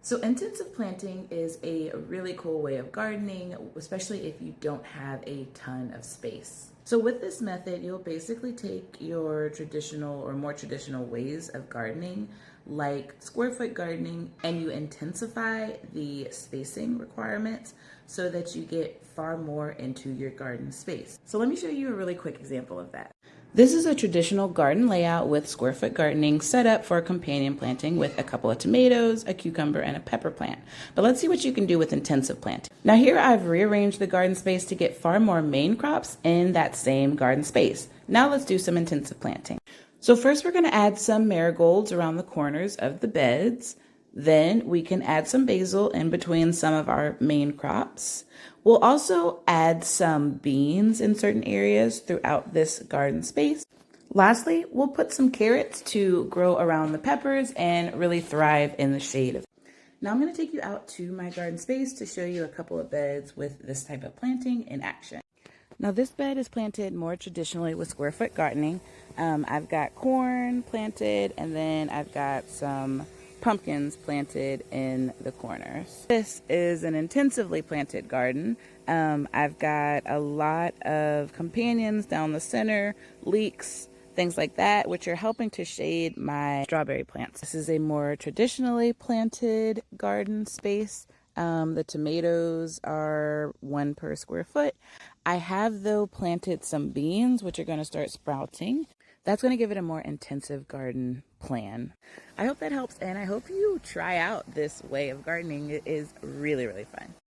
So intensive planting is a really cool way of gardening, especially if you don't have a ton of space. So with this method, you'll basically take your traditional or more traditional ways of gardening, like square foot gardening, and you intensify the spacing requirements so that you get far more into your garden space. So let me show you a really quick example of that. This is a traditional garden layout with square foot gardening set up for companion planting with a couple of tomatoes, a cucumber, and a pepper plant. But let's see what you can do with intensive planting. Now here I've rearranged the garden space to get far more main crops in that same garden space. Now let's do some intensive planting. So first we're going to add some marigolds around the corners of the beds. Then we can add some basil in between some of our main crops. We'll also add some beans in certain areas throughout this garden space. Lastly, we'll put some carrots to grow around the peppers and really thrive in the shade. Now I'm going to take you out to my garden space to show you a couple of beds with this type of planting in action. Now this bed is planted more traditionally with square foot gardening. I've got corn planted, and then I've got some pumpkins planted in the corners. This is an intensively planted garden. I've got a lot of companions down the center, leeks, things like that, which are helping to shade my strawberry plants. This is a more traditionally planted garden space. The tomatoes are 1 per square foot. I have, though, planted some beans, which are going to start sprouting. That's going to give it a more intensive garden plan. I hope that helps, and I hope you try out this way of gardening. It is really, really fun.